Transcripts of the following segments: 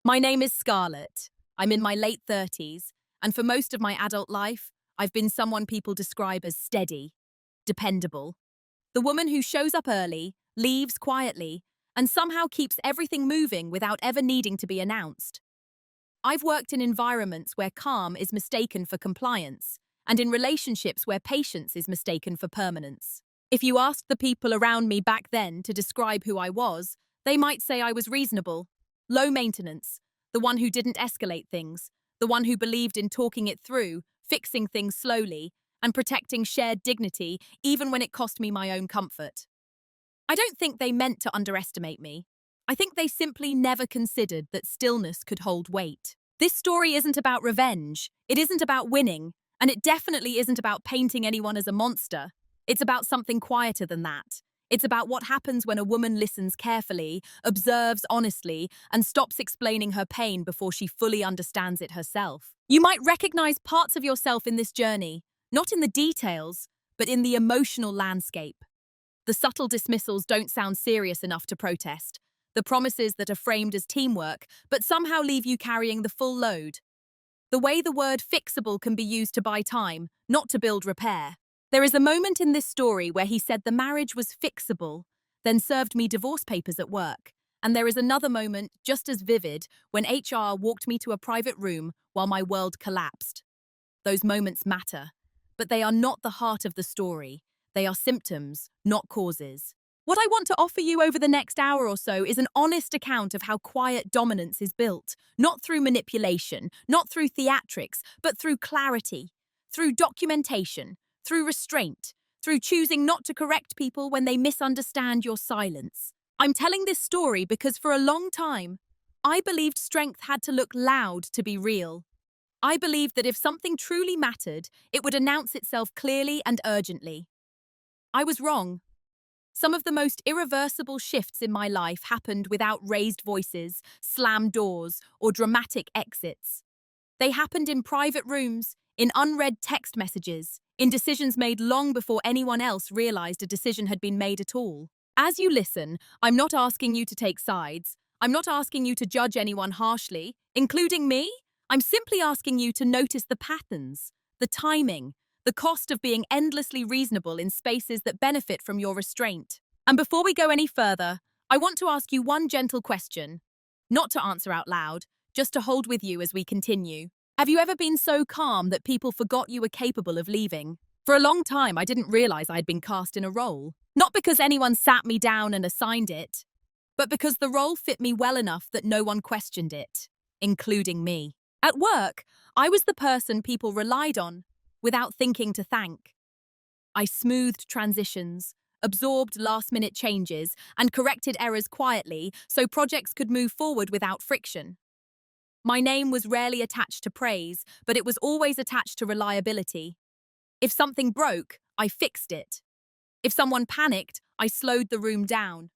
My name is Scarlett. I'm in my late 30s, and for most of my adult life, I've been someone people describe as steady, dependable. The woman who shows up early, leaves quietly, and somehow keeps everything moving without ever needing to be announced. I've worked in environments where calm is mistaken for compliance, and in relationships where patience is mistaken for permanence. If you asked the people around me back then to describe who I was, they might say I was reasonable, low maintenance, the one who didn't escalate things, the one who believed in talking it through, fixing things slowly, and protecting shared dignity even when it cost me my own comfort. I don't think they meant to underestimate me. I think they simply never considered that stillness could hold weight. This story isn't about revenge, it isn't about winning, and it definitely isn't about painting anyone as a monster. It's about something quieter than that. It's about what happens when a woman listens carefully, observes honestly, and stops explaining her pain before she fully understands it herself. You might recognize parts of yourself in this journey, not in the details, but in the emotional landscape. The subtle dismissals don't sound serious enough to protest. The promises that are framed as teamwork, but somehow leave you carrying the full load. The way the word fixable can be used to buy time, not to build repair. There is a moment in this story where he said the marriage was fixable, then served me divorce papers at work. And there is another moment, just as vivid, when HR walked me to a private room while my world collapsed. Those moments matter, but they are not the heart of the story. They are symptoms, not causes. What I want to offer you over the next hour or so is an honest account of how quiet dominance is built, not through manipulation, not through theatrics, but through clarity, through documentation, through restraint, through choosing not to correct people when they misunderstand your silence. I'm telling this story because for a long time, I believed strength had to look loud to be real. I believed that if something truly mattered, it would announce itself clearly and urgently. I was wrong. Some of the most irreversible shifts in my life happened without raised voices, slammed doors, or dramatic exits. They happened in private rooms, in unread text messages, in decisions made long before anyone else realized a decision had been made at all. As you listen, I'm not asking you to take sides. I'm not asking you to judge anyone harshly, including me. I'm simply asking you to notice the patterns, the timing, the cost of being endlessly reasonable in spaces that benefit from your restraint. And before we go any further, I want to ask you one gentle question. Not to answer out loud, just to hold with you as we continue. Have you ever been so calm that people forgot you were capable of leaving? For a long time, I didn't realize I'd been cast in a role. Not because anyone sat me down and assigned it, but because the role fit me well enough that no one questioned it, including me. At work, I was the person people relied on, without thinking to thank. I smoothed transitions, absorbed last-minute changes, and corrected errors quietly so projects could move forward without friction. My name was rarely attached to praise, but it was always attached to reliability. If something broke, I fixed it. If someone panicked, I slowed the room down.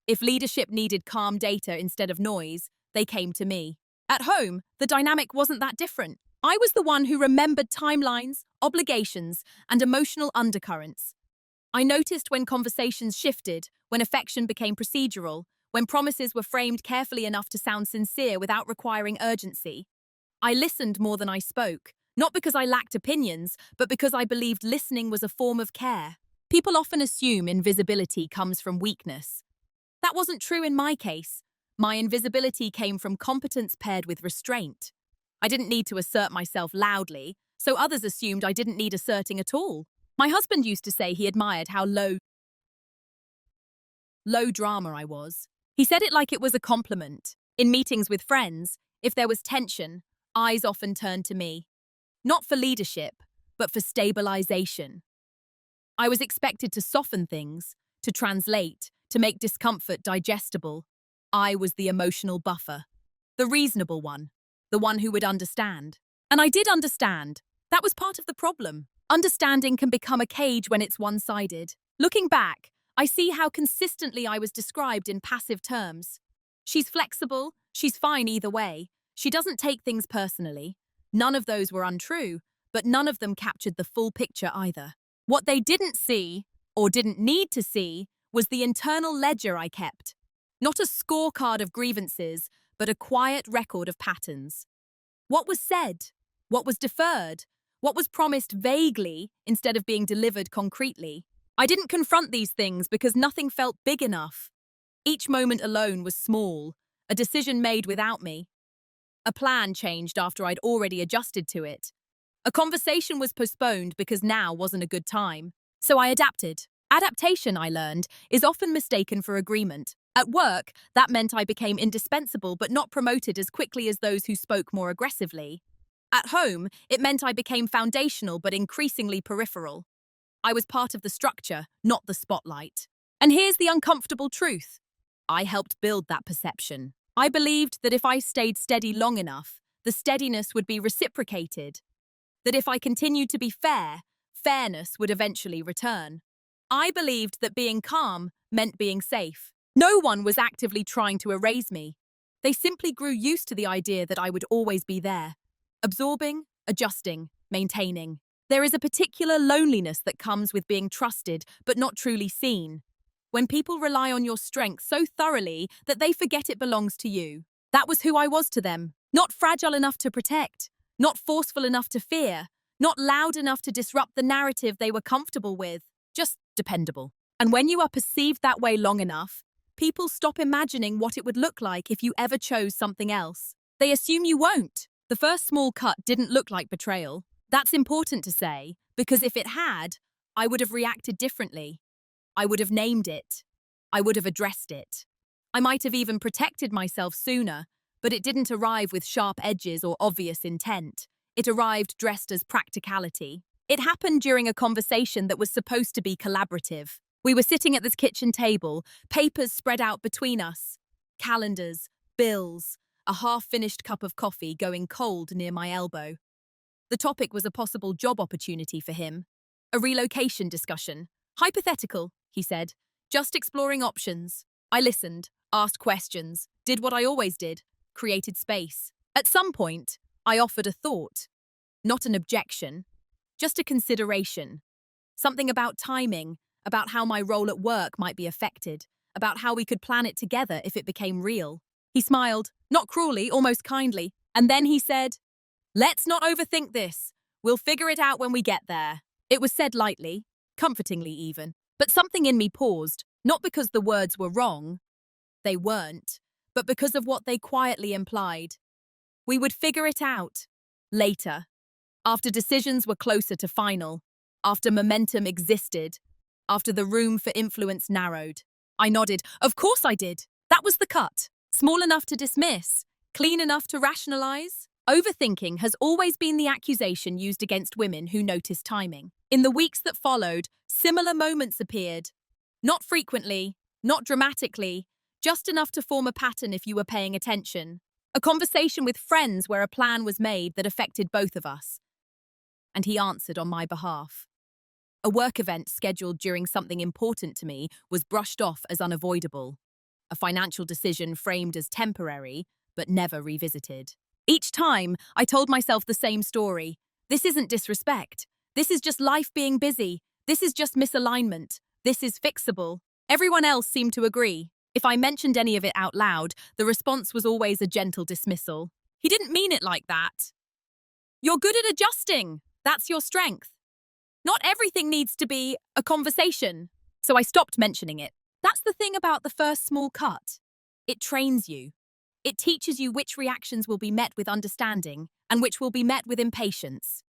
If leadership needed calm data instead of noise, they came to me. At home, the dynamic wasn't that different. I was the one who remembered timelines, obligations, and emotional undercurrents. I noticed when conversations shifted, when affection became procedural, when promises were framed carefully enough to sound sincere without requiring urgency. I listened more than I spoke, not because I lacked opinions, but because I believed listening was a form of care. People often assume invisibility comes from weakness. That wasn't true in my case. My invisibility came from competence paired with restraint. I didn't need to assert myself loudly, so others assumed I didn't need asserting at all. My husband used to say he admired how low drama I was. He said it like it was a compliment. In meetings with friends, if there was tension, eyes often turned to me. Not for leadership, but for stabilization. I was expected to soften things, to translate, to make discomfort digestible. I was the emotional buffer, the reasonable one, the one who would understand. And I did understand. That was part of the problem. Understanding can become a cage when it's one-sided. Looking back, I see how consistently I was described in passive terms. She's flexible, she's fine either way. She doesn't take things personally. None of those were untrue, but none of them captured the full picture either. What they didn't see, or didn't need to see, was the internal ledger I kept. Not a scorecard of grievances, but a quiet record of patterns. What was said? What was deferred? What was promised vaguely instead of being delivered concretely? I didn't confront these things because nothing felt big enough. Each moment alone was small, a decision made without me. A plan changed after I'd already adjusted to it. A conversation was postponed because now wasn't a good time. So I adapted. Adaptation, I learned, is often mistaken for agreement. At work, that meant I became indispensable but not promoted as quickly as those who spoke more aggressively. At home, it meant I became foundational but increasingly peripheral. I was part of the structure, not the spotlight. And here's the uncomfortable truth. I helped build that perception. I believed that if I stayed steady long enough, the steadiness would be reciprocated. That if I continued to be fair, fairness would eventually return. I believed that being calm meant being safe. No one was actively trying to erase me. They simply grew used to the idea that I would always be there, absorbing, adjusting, maintaining. There is a particular loneliness that comes with being trusted but not truly seen. When people rely on your strength so thoroughly that they forget it belongs to you. That was who I was to them. Not fragile enough to protect, not forceful enough to fear, not loud enough to disrupt the narrative they were comfortable with, just dependable. And when you are perceived that way long enough, people stop imagining what it would look like if you ever chose something else. They assume you won't. The first small cut didn't look like betrayal. That's important to say, because if it had, I would have reacted differently. I would have named it. I would have addressed it. I might have even protected myself sooner, but it didn't arrive with sharp edges or obvious intent. It arrived dressed as practicality. It happened during a conversation that was supposed to be collaborative. We were sitting at this kitchen table, papers spread out between us, calendars, bills, a half-finished cup of coffee going cold near my elbow. The topic was a possible job opportunity for him. A relocation discussion. Hypothetical, he said. Just exploring options. I listened, asked questions, did what I always did, created space. At some point, I offered a thought. Not an objection, just a consideration. Something about timing, about how my role at work might be affected, about how we could plan it together if it became real. He smiled, not cruelly, almost kindly, and then he said, "Let's not overthink this. We'll figure it out when we get there." It was said lightly, comfortingly even, but something in me paused, not because the words were wrong. They weren't, but because of what they quietly implied. We would figure it out. Later. After decisions were closer to final. After momentum existed. After the room for influence narrowed. I nodded. Of course I did. That was the cut. Small enough to dismiss. Clean enough to rationalize. Overthinking has always been the accusation used against women who notice timing. In the weeks that followed, similar moments appeared. Not frequently, not dramatically, just enough to form a pattern if you were paying attention. A conversation with friends where a plan was made that affected both of us. And he answered on my behalf. A work event scheduled during something important to me was brushed off as unavoidable. A financial decision framed as temporary, but never revisited. Each time, I told myself the same story. This isn't disrespect. This is just life being busy. This is just misalignment. This is fixable. Everyone else seemed to agree. If I mentioned any of it out loud, the response was always a gentle dismissal. He didn't mean it like that. You're good at adjusting. That's your strength. Not everything needs to be a conversation. So I stopped mentioning it. That's the thing about the first small cut. It trains you. It teaches you which reactions will be met with understanding and which will be met with impatience.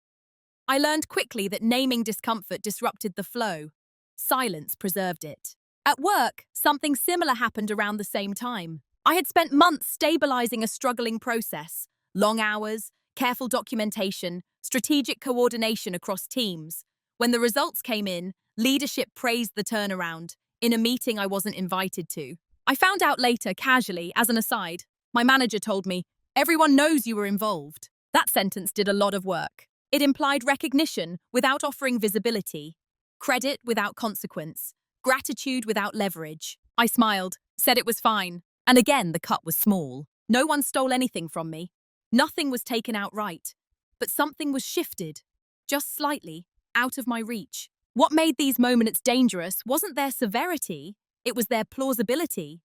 I learned quickly that naming discomfort disrupted the flow. Silence preserved it. At work, something similar happened around the same time. I had spent months stabilizing a struggling process. Long hours, careful documentation, strategic coordination across teams. When the results came in, leadership praised the turnaround in a meeting I wasn't invited to. I found out later, casually, as an aside. My manager told me, "Everyone knows you were involved." That sentence did a lot of work. It implied recognition without offering visibility, credit without consequence, gratitude without leverage. I smiled, said it was fine, and again the cut was small. No one stole anything from me. Nothing was taken outright, but something was shifted, just slightly, out of my reach. What made these moments dangerous wasn't their severity, it was their plausibility.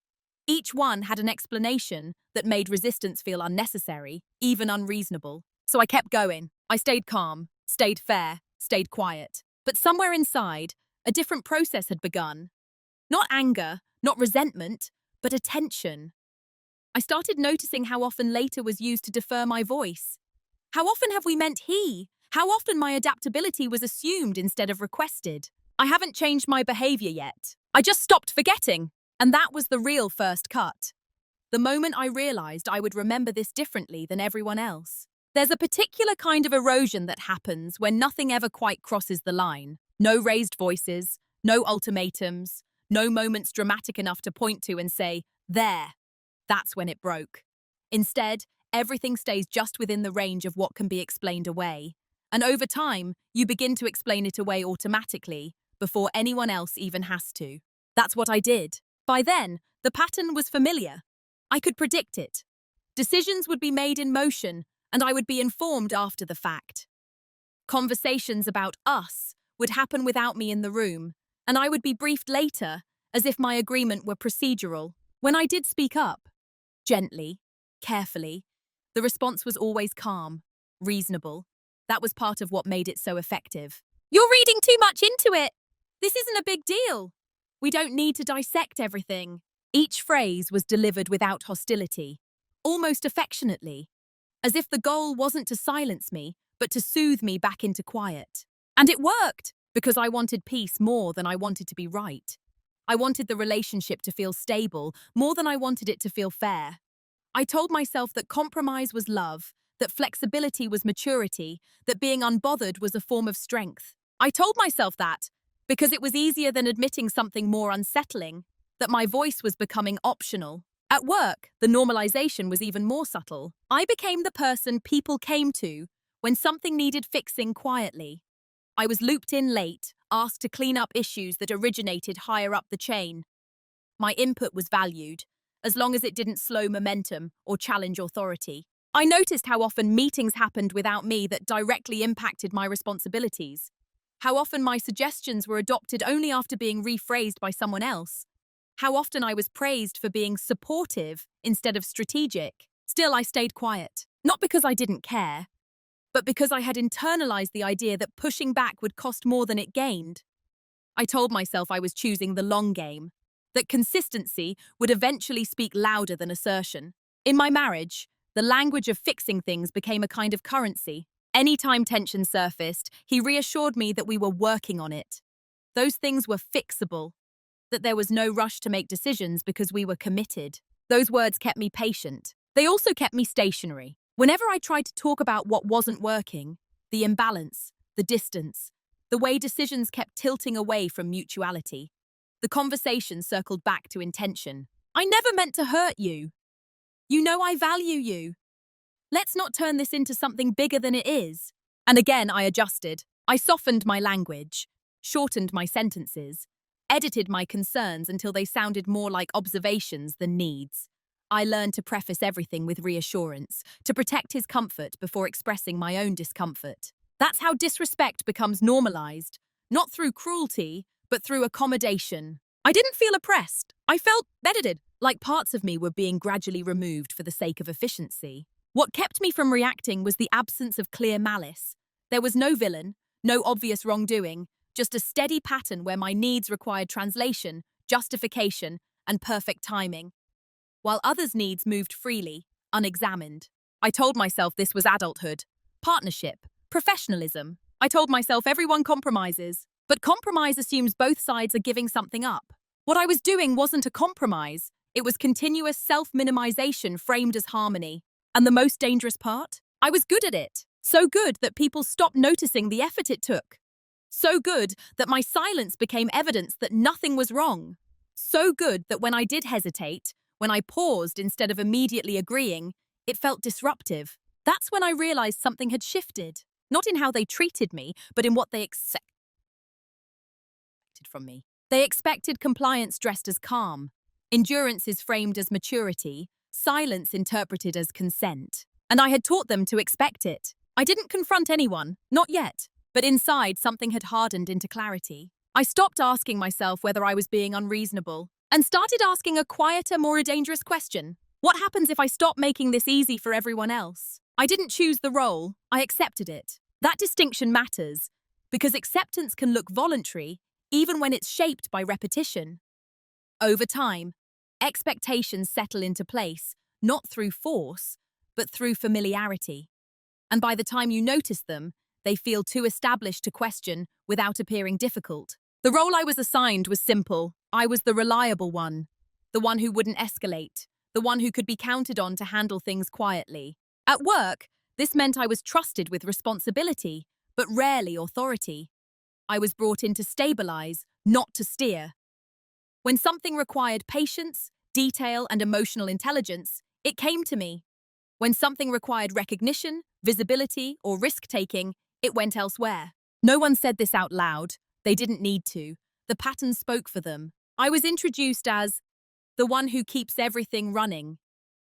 Each one had an explanation that made resistance feel unnecessary, even unreasonable. So I kept going. I stayed calm, stayed fair, stayed quiet. But somewhere inside, a different process had begun. Not anger, not resentment, but attention. I started noticing how often later was used to defer my voice. How often have we meant he? How often my adaptability was assumed instead of requested? I haven't changed my behavior yet. I just stopped forgetting. And that was the real first cut. The moment I realized I would remember this differently than everyone else. There's a particular kind of erosion that happens when nothing ever quite crosses the line. No raised voices, no ultimatums, no moments dramatic enough to point to and say, there. That's when it broke. Instead, everything stays just within the range of what can be explained away. And over time, you begin to explain it away automatically, before anyone else even has to. That's what I did. By then, the pattern was familiar. I could predict it. Decisions would be made in motion, and I would be informed after the fact. Conversations about us would happen without me in the room, and I would be briefed later, as if my agreement were procedural. When I did speak up, gently, carefully, the response was always calm, reasonable. That was part of what made it so effective. You're reading too much into it. This isn't a big deal. We don't need to dissect everything. Each phrase was delivered without hostility, almost affectionately, as if the goal wasn't to silence me, but to soothe me back into quiet. And it worked, because I wanted peace more than I wanted to be right. I wanted the relationship to feel stable more than I wanted it to feel fair. I told myself that compromise was love, that flexibility was maturity, that being unbothered was a form of strength. I told myself that because it was easier than admitting something more unsettling, that my voice was becoming optional. At work, the normalization was even more subtle. I became the person people came to when something needed fixing quietly. I was looped in late, asked to clean up issues that originated higher up the chain. My input was valued, as long as it didn't slow momentum or challenge authority. I noticed how often meetings happened without me that directly impacted my responsibilities. How often my suggestions were adopted only after being rephrased by someone else. How often I was praised for being supportive instead of strategic. Still, I stayed quiet. Not because I didn't care, but because I had internalized the idea that pushing back would cost more than it gained. I told myself I was choosing the long game, that consistency would eventually speak louder than assertion. In my marriage, the language of fixing things became a kind of currency. Anytime tension surfaced, he reassured me that we were working on it. Those things were fixable, that there was no rush to make decisions because we were committed. Those words kept me patient. They also kept me stationary. Whenever I tried to talk about what wasn't working, the imbalance, the distance, the way decisions kept tilting away from mutuality, the conversation circled back to intention. I never meant to hurt you. You know I value you. Let's not turn this into something bigger than it is. And again, I adjusted. I softened my language, shortened my sentences, edited my concerns until they sounded more like observations than needs. I learned to preface everything with reassurance, to protect his comfort before expressing my own discomfort. That's how disrespect becomes normalized, not through cruelty, but through accommodation. I didn't feel oppressed. I felt edited, like parts of me were being gradually removed for the sake of efficiency. What kept me from reacting was the absence of clear malice. There was no villain, no obvious wrongdoing, just a steady pattern where my needs required translation, justification, and perfect timing, while others' needs moved freely, unexamined. I told myself this was adulthood, partnership, professionalism. I told myself everyone compromises, but compromise assumes both sides are giving something up. What I was doing wasn't a compromise, it was continuous self-minimization framed as harmony. And the most dangerous part? I was good at it. So good that people stopped noticing the effort it took. So good that my silence became evidence that nothing was wrong. So good that when I did hesitate, when I paused instead of immediately agreeing, it felt disruptive. That's when I realized something had shifted. Not in how they treated me, but in what they expected from me. They expected compliance dressed as calm, endurance is framed as maturity, silence interpreted as consent. And I had taught them to expect it. I didn't confront anyone, not yet. But inside, something had hardened into clarity. I stopped asking myself whether I was being unreasonable. and started asking a quieter, more dangerous question. What happens if I stop making this easy for everyone else? I didn't choose the role, I accepted it. That distinction matters, because acceptance can look voluntary, even when it's shaped by repetition. Over time, expectations settle into place, not through force, but through familiarity. And by the time you notice them, they feel too established to question without appearing difficult. The role I was assigned was simple. I was the reliable one, the one who wouldn't escalate, the one who could be counted on to handle things quietly. At work, this meant I was trusted with responsibility, but rarely authority. I was brought in to stabilize, not to steer. When something required patience, detail, and emotional intelligence, it came to me. When something required recognition, visibility, or risk-taking, it went elsewhere. No one said this out loud. They didn't need to. The pattern spoke for them. I was introduced as the one who keeps everything running,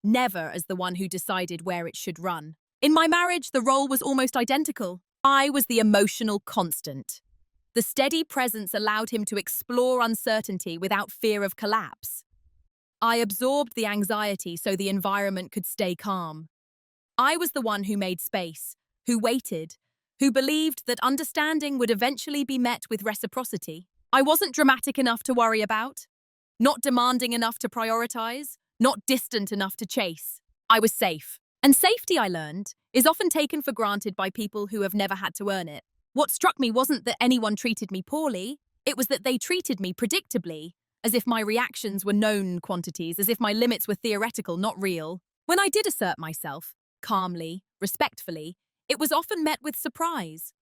never as the one who decided where it should run. In my marriage, the role was almost identical. I was the emotional constant. The steady presence allowed him to explore uncertainty without fear of collapse. I absorbed the anxiety so the environment could stay calm. I was the one who made space, who waited, who believed that understanding would eventually be met with reciprocity. I wasn't dramatic enough to worry about, not demanding enough to prioritize, not distant enough to chase. I was safe. And safety, I learned, is often taken for granted by people who have never had to earn it. What struck me wasn't that anyone treated me poorly, it was that they treated me predictably, as if my reactions were known quantities, as if my limits were theoretical, not real. When I did assert myself, calmly, respectfully, it was often met with surprise.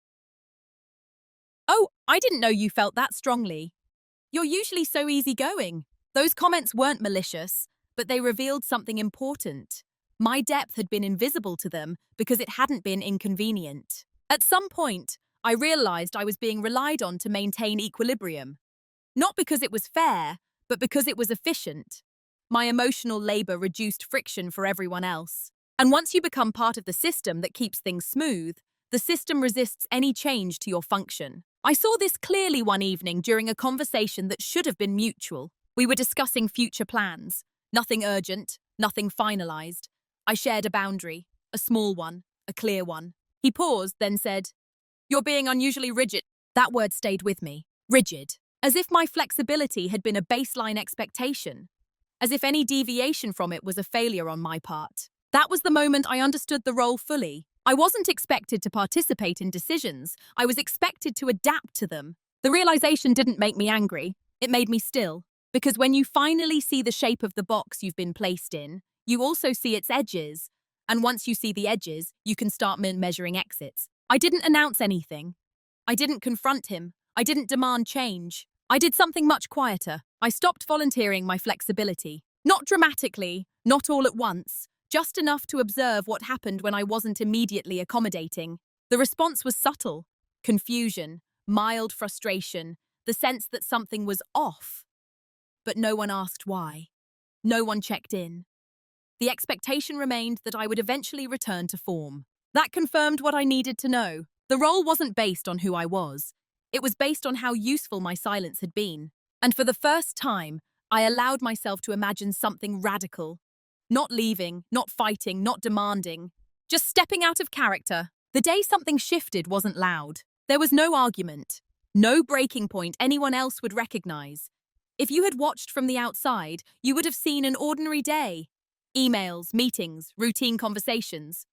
"Oh, I didn't know you felt that strongly. You're usually so easygoing." Those comments weren't malicious, but they revealed something important. My depth had been invisible to them because it hadn't been inconvenient. At some point, I realized I was being relied on to maintain equilibrium. Not because it was fair, but because it was efficient. My emotional labor reduced friction for everyone else. And once you become part of the system that keeps things smooth, the system resists any change to your function. I saw this clearly one evening during a conversation that should have been mutual. We were discussing future plans. Nothing urgent, nothing finalized. I shared a boundary, a small one, a clear one. He paused, then said, "You're being unusually rigid." That word stayed with me. Rigid. As if my flexibility had been a baseline expectation. As if any deviation from it was a failure on my part. That was the moment I understood the role fully. I wasn't expected to participate in decisions. I was expected to adapt to them. The realization didn't make me angry. It made me still. Because when you finally see the shape of the box you've been placed in, you also see its edges. And once you see the edges, you can start measuring exits. I didn't announce anything. I didn't confront him. I didn't demand change. I did something much quieter. I stopped volunteering my flexibility. Not dramatically, not all at once, just enough to observe what happened when I wasn't immediately accommodating. The response was subtle. Confusion, mild frustration, the sense that something was off. But no one asked why. No one checked in. The expectation remained that I would eventually return to form. That confirmed what I needed to know. The role wasn't based on who I was. It was based on how useful my silence had been. And for the first time, I allowed myself to imagine something radical. Not leaving, not fighting, not demanding. Just stepping out of character. The day something shifted wasn't loud. There was no argument. No breaking point anyone else would recognize. If you had watched from the outside, you would have seen an ordinary day. Emails, meetings, routine conversations.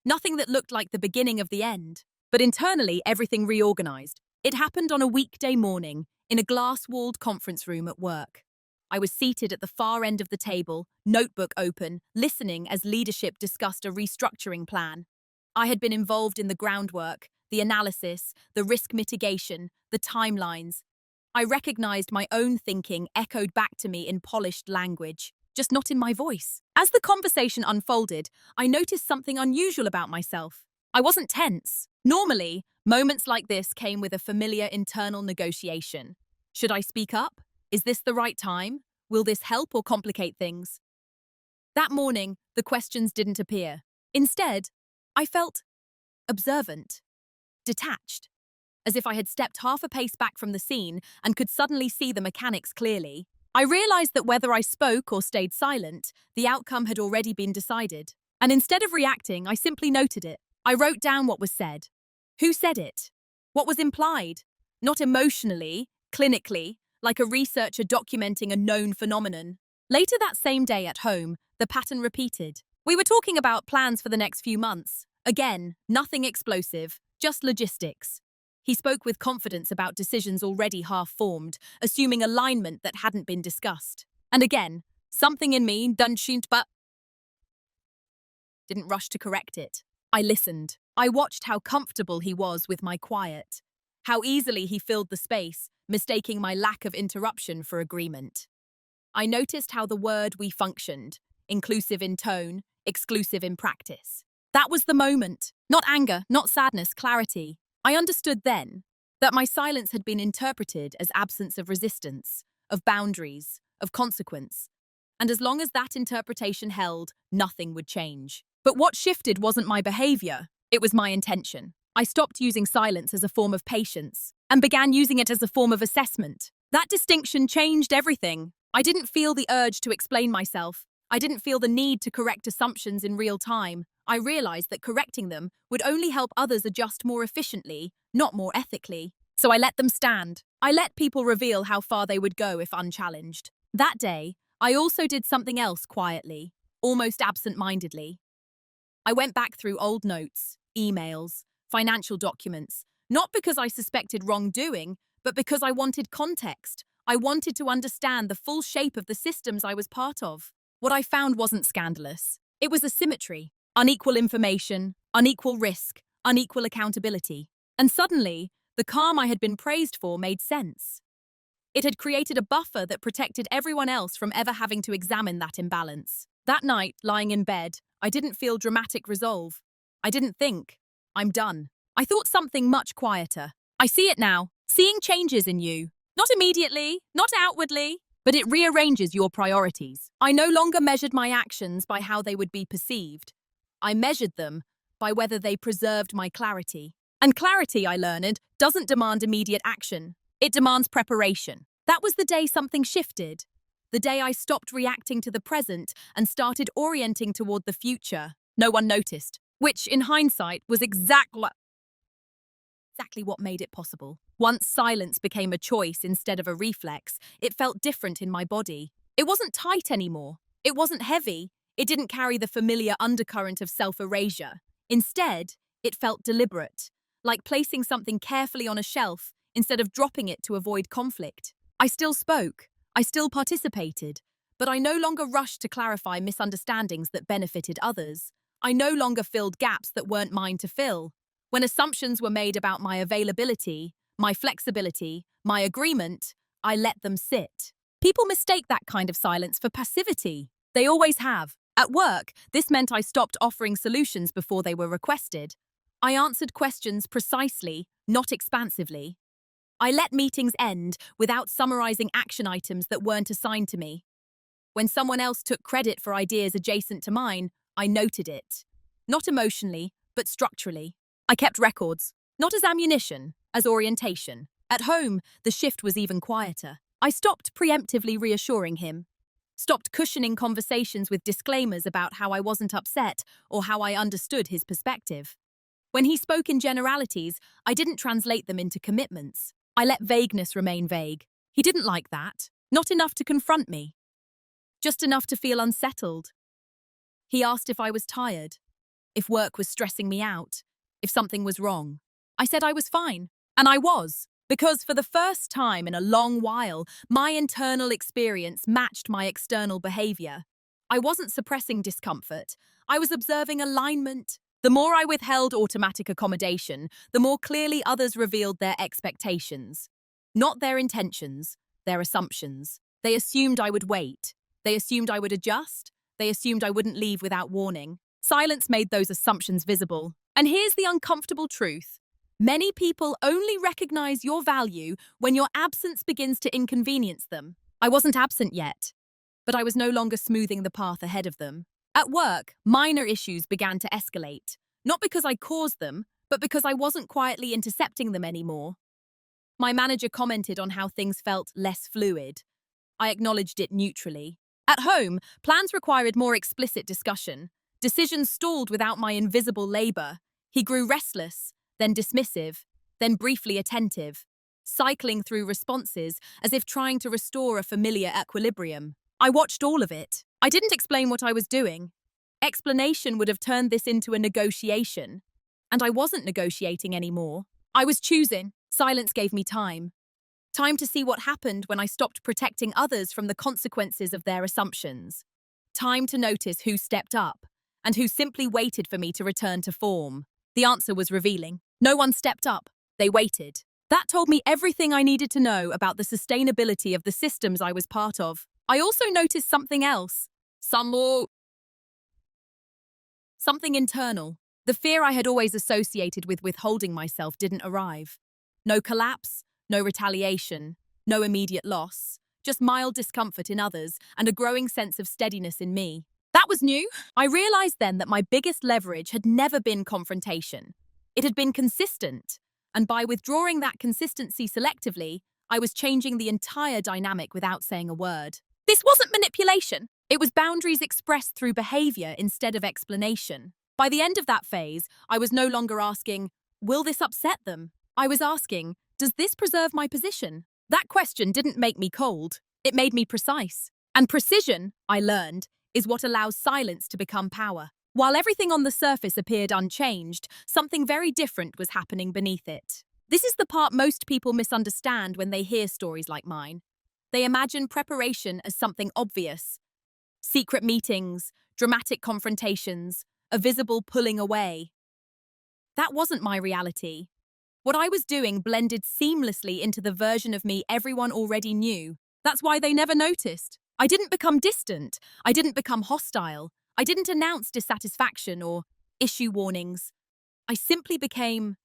Nothing that looked like the beginning of the end. But internally, everything reorganized. It happened on a weekday morning, in a glass-walled conference room at work. I was seated at the far end of the table, notebook open, listening as leadership discussed a restructuring plan. I had been involved in the groundwork, the analysis, the risk mitigation, the timelines. I recognized my own thinking echoed back to me in polished language, just not in my voice. As the conversation unfolded, I noticed something unusual about myself. I wasn't tense. Normally, moments like this came with a familiar internal negotiation. Should I speak up? Is this the right time? Will this help or complicate things? That morning, the questions didn't appear. Instead, I felt observant, detached, as if I had stepped half a pace back from the scene and could suddenly see the mechanics clearly. I realized that whether I spoke or stayed silent, the outcome had already been decided. And instead of reacting, I simply noted it. I wrote down what was said. Who said it? What was implied? Not emotionally, clinically, like a researcher documenting a known phenomenon. Later that same day at home, the pattern repeated. We were talking about plans for the next few months. Again, nothing explosive, just logistics. He spoke with confidence about decisions already half-formed, assuming alignment that hadn't been discussed. And again, something in me didn't rush to correct it. I listened. I watched how comfortable he was with my quiet, how easily he filled the space, mistaking my lack of interruption for agreement. I noticed how the word we functioned, inclusive in tone, exclusive in practice. That was the moment. Not anger, not sadness, clarity. I understood then that my silence had been interpreted as absence of resistance, of boundaries, of consequence. And as long as that interpretation held, nothing would change. But what shifted wasn't my behavior, it was my intention. I stopped using silence as a form of patience and began using it as a form of assessment. That distinction changed everything. I didn't feel the urge to explain myself. I didn't feel the need to correct assumptions in real time. I realized that correcting them would only help others adjust more efficiently, not more ethically. So I let them stand. I let people reveal how far they would go if unchallenged. That day, I also did something else quietly, almost absent-mindedly. I went back through old notes, emails, financial documents, not because I suspected wrongdoing, but because I wanted context. I wanted to understand the full shape of the systems I was part of. What I found wasn't scandalous. It was asymmetry, unequal information, unequal risk, unequal accountability. And suddenly, the calm I had been praised for made sense. It had created a buffer that protected everyone else from ever having to examine that imbalance. That night, lying in bed, I didn't feel dramatic resolve. I didn't think, I'm done. I thought something much quieter. I see it now, seeing changes in you. Not immediately, not outwardly, but it rearranges your priorities. I no longer measured my actions by how they would be perceived. I measured them by whether they preserved my clarity. And clarity, I learned, doesn't demand immediate action. It demands preparation. That was the day something shifted. The day I stopped reacting to the present and started orienting toward the future. No one noticed, which, in hindsight, was exactly what made it possible. Once silence became a choice instead of a reflex, it felt different in my body. It wasn't tight anymore. It wasn't heavy. It didn't carry the familiar undercurrent of self-erasure. Instead, it felt deliberate, like placing something carefully on a shelf instead of dropping it to avoid conflict. I still spoke. I still participated. But I no longer rushed to clarify misunderstandings that benefited others. I no longer filled gaps that weren't mine to fill. When assumptions were made about my availability, my flexibility, my agreement, I let them sit. People mistake that kind of silence for passivity. They always have. At work, this meant I stopped offering solutions before they were requested. I answered questions precisely, not expansively. I let meetings end without summarizing action items that weren't assigned to me. When someone else took credit for ideas adjacent to mine, I noted it. Not emotionally, but structurally. I kept records, not as ammunition, as orientation. At home, the shift was even quieter. I stopped preemptively reassuring him. Stopped cushioning conversations with disclaimers about how I wasn't upset or how I understood his perspective. When he spoke in generalities, I didn't translate them into commitments. I let vagueness remain vague. He didn't like that. Not enough to confront me. Just enough to feel unsettled. He asked if I was tired, if work was stressing me out, if something was wrong. I said I was fine, and I was, because for the first time in a long while, my internal experience matched my external behavior. I wasn't suppressing discomfort. I was observing alignment. The more I withheld automatic accommodation, the more clearly others revealed their expectations. Not their intentions, their assumptions. They assumed I would wait. They assumed I would adjust. They assumed I wouldn't leave without warning. Silence made those assumptions visible. And here's the uncomfortable truth. Many people only recognize your value when your absence begins to inconvenience them. I wasn't absent yet, but I was no longer smoothing the path ahead of them. At work, minor issues began to escalate, not because I caused them, but because I wasn't quietly intercepting them anymore. My manager commented on how things felt less fluid. I acknowledged it neutrally. At home, plans required more explicit discussion. Decisions stalled without my invisible labor. He grew restless, then dismissive, then briefly attentive, cycling through responses as if trying to restore a familiar equilibrium. I watched all of it. I didn't explain what I was doing. Explanation would have turned this into a negotiation. And I wasn't negotiating anymore. I was choosing. Silence gave me time. Time to see what happened when I stopped protecting others from the consequences of their assumptions. Time to notice who stepped up and who simply waited for me to return to form. The answer was revealing. No one stepped up. They waited. That told me everything I needed to know about the sustainability of the systems I was part of. I also noticed something else. Something internal. The fear I had always associated with withholding myself didn't arrive. No collapse, no retaliation, no immediate loss, just mild discomfort in others and a growing sense of steadiness in me. That was new. I realized then that my biggest leverage had never been confrontation. It had been consistent, and by withdrawing that consistency selectively, I was changing the entire dynamic without saying a word. This wasn't manipulation. It was boundaries expressed through behavior instead of explanation. By the end of that phase, I was no longer asking, will this upset them? I was asking, does this preserve my position? That question didn't make me cold. It made me precise. And precision, I learned, is what allows silence to become power. While everything on the surface appeared unchanged, something very different was happening beneath it. This is the part most people misunderstand when they hear stories like mine. They imagine preparation as something obvious. Secret meetings, dramatic confrontations, a visible pulling away. That wasn't my reality. What I was doing blended seamlessly into the version of me everyone already knew. That's why they never noticed. I didn't become distant. I didn't become hostile. I didn't announce dissatisfaction or issue warnings. I simply became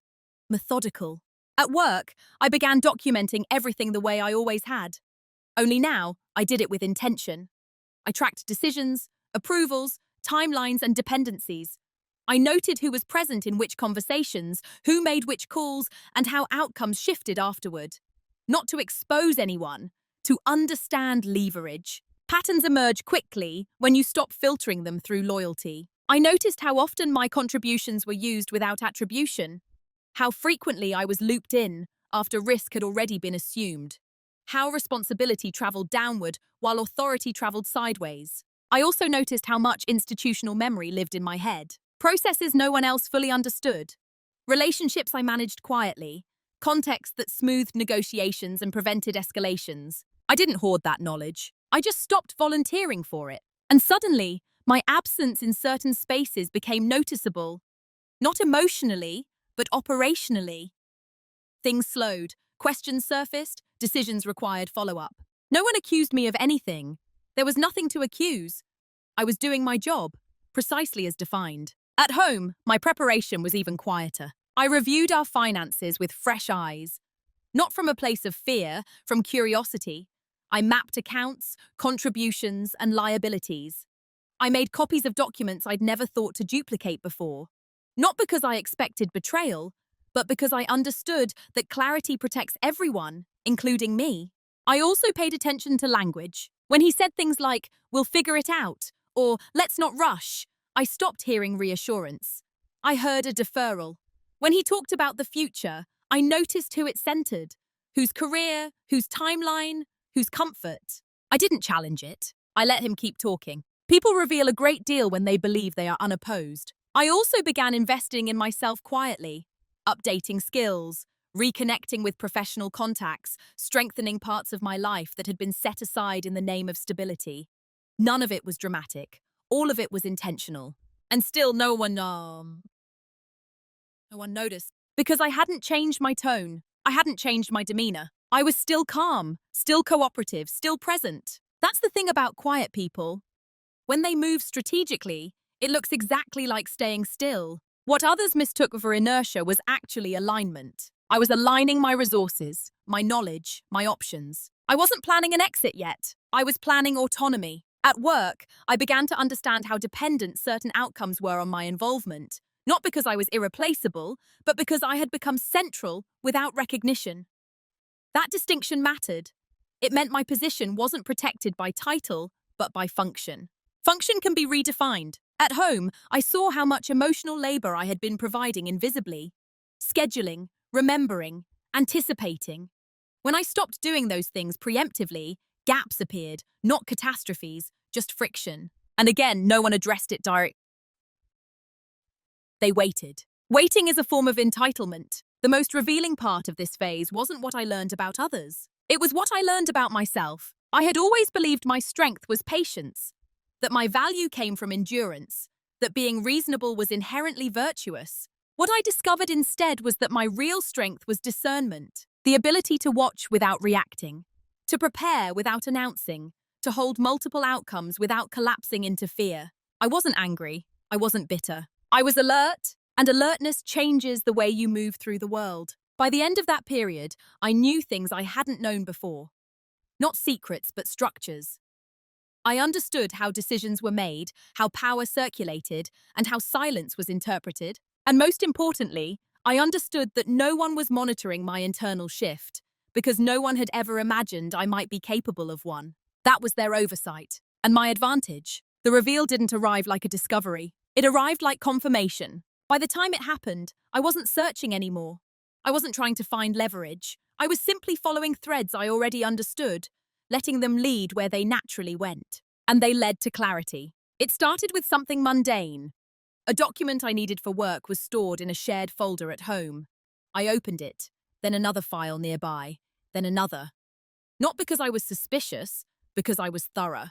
methodical. At work, I began documenting everything the way I always had. Only now, I did it with intention. I tracked decisions, approvals, timelines, and dependencies. I noted who was present in which conversations, who made which calls, and how outcomes shifted afterward. Not to expose anyone, to understand leverage. Patterns emerge quickly when you stop filtering them through loyalty. I noticed how often my contributions were used without attribution, how frequently I was looped in after risk had already been assumed, how responsibility traveled downward while authority traveled sideways. I also noticed how much institutional memory lived in my head, processes no one else fully understood, relationships I managed quietly, context that smoothed negotiations and prevented escalations. I didn't hoard that knowledge. I just stopped volunteering for it. And suddenly, my absence in certain spaces became noticeable. Not emotionally, but operationally. Things slowed, questions surfaced, decisions required follow-up. No one accused me of anything. There was nothing to accuse. I was doing my job, precisely as defined. At home, my preparation was even quieter. I reviewed our finances with fresh eyes. Not from a place of fear, from curiosity. I mapped accounts, contributions, and liabilities. I made copies of documents I'd never thought to duplicate before. Not because I expected betrayal, but because I understood that clarity protects everyone, including me. I also paid attention to language. When he said things like, "We'll figure it out," or "Let's not rush," I stopped hearing reassurance. I heard a deferral. When he talked about the future, I noticed who it centered, whose career, whose timeline, whose comfort. I didn't challenge it. I let him keep talking. People reveal a great deal when they believe they are unopposed. I also began investing in myself quietly, updating skills, reconnecting with professional contacts, strengthening parts of my life that had been set aside in the name of stability. None of it was dramatic. All of it was intentional. And still no one noticed. Because I hadn't changed my tone. I hadn't changed my demeanor. I was still calm, still cooperative, still present. That's the thing about quiet people. When they move strategically, it looks exactly like staying still. What others mistook for inertia was actually alignment. I was aligning my resources, my knowledge, my options. I wasn't planning an exit yet. I was planning autonomy. At work, I began to understand how dependent certain outcomes were on my involvement. Not because I was irreplaceable, but because I had become central without recognition. That distinction mattered. It meant my position wasn't protected by title, but by function. Function can be redefined. At home, I saw how much emotional labor I had been providing invisibly. Scheduling, remembering, anticipating. When I stopped doing those things preemptively, gaps appeared, not catastrophes, just friction. And again, no one addressed it directly. They waited. Waiting is a form of entitlement. The most revealing part of this phase wasn't what I learned about others. It was what I learned about myself. I had always believed my strength was patience, that my value came from endurance, that being reasonable was inherently virtuous. What I discovered instead was that my real strength was discernment, the ability to watch without reacting, to prepare without announcing, to hold multiple outcomes without collapsing into fear. I wasn't angry. I wasn't bitter. I was alert, and alertness changes the way you move through the world. By the end of that period, I knew things I hadn't known before. Not secrets, but structures. I understood how decisions were made, how power circulated, and how silence was interpreted. And most importantly, I understood that no one was monitoring my internal shift, because no one had ever imagined I might be capable of one. That was their oversight, and my advantage. The reveal didn't arrive like a discovery. It arrived like confirmation. By the time it happened, I wasn't searching anymore. I wasn't trying to find leverage. I was simply following threads I already understood, letting them lead where they naturally went. And they led to clarity. It started with something mundane. A document I needed for work was stored in a shared folder at home. I opened it, then another file nearby, then another. Not because I was suspicious, because I was thorough.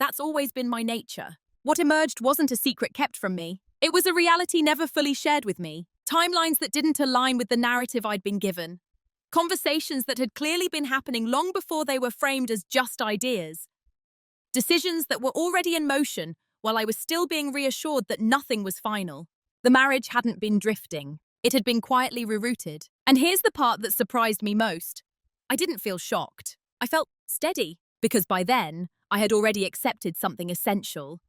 That's always been my nature. What emerged wasn't a secret kept from me. It was a reality never fully shared with me. Timelines that didn't align with the narrative I'd been given. Conversations that had clearly been happening long before they were framed as just ideas. Decisions that were already in motion while I was still being reassured that nothing was final. The marriage hadn't been drifting. It had been quietly rerouted. And here's the part that surprised me most. I didn't feel shocked. I felt steady, because by then, I had already accepted something essential.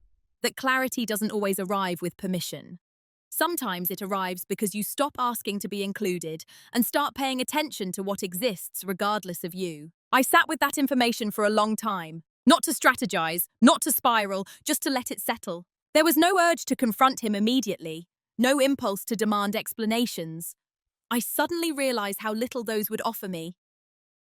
That clarity doesn't always arrive with permission. Sometimes it arrives because you stop asking to be included and start paying attention to what exists regardless of you. I sat with that information for a long time. Not to strategize, not to spiral, just to let it settle. There was no urge to confront him immediately, no impulse to demand explanations. I suddenly realized how little those would offer me.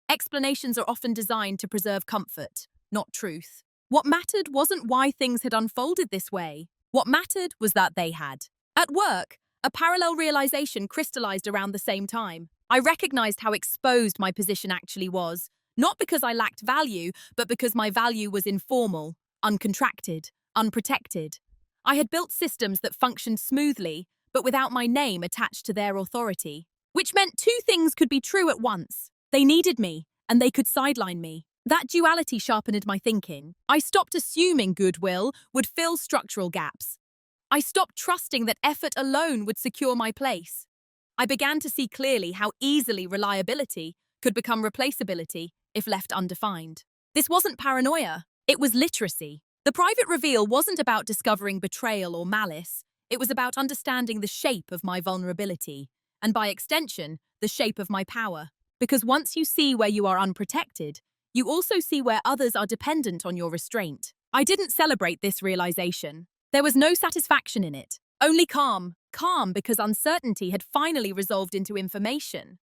Explanations are often designed to preserve comfort, not truth. What mattered wasn't why things had unfolded this way. What mattered was that they had. At work, a parallel realization crystallized around the same time. I recognized how exposed my position actually was. Not because I lacked value, but because my value was informal, uncontracted, unprotected. I had built systems that functioned smoothly, but without my name attached to their authority. Which meant two things could be true at once. They needed me, and they could sideline me. That duality sharpened my thinking. I stopped assuming goodwill would fill structural gaps. I stopped trusting that effort alone would secure my place. I began to see clearly how easily reliability could become replaceability if left undefined. This wasn't paranoia, it was literacy. The private reveal wasn't about discovering betrayal or malice, it was about understanding the shape of my vulnerability, and by extension, the shape of my power. Because once you see where you are unprotected, you also see where others are dependent on your restraint. I didn't celebrate this realization. There was no satisfaction in it, only calm. Calm because uncertainty had finally resolved into information.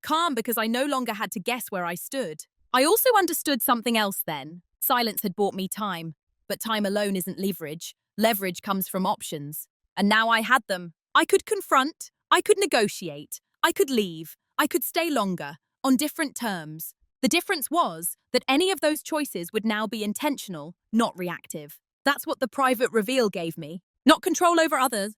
Calm because I no longer had to guess where I stood. I also understood something else then. Silence had bought me time, but time alone isn't leverage. Leverage comes from options. And now I had them. I could confront, I could negotiate, I could leave, I could stay longer, on different terms. The difference was that any of those choices would now be intentional, not reactive. That's what the private reveal gave me. Not control over others,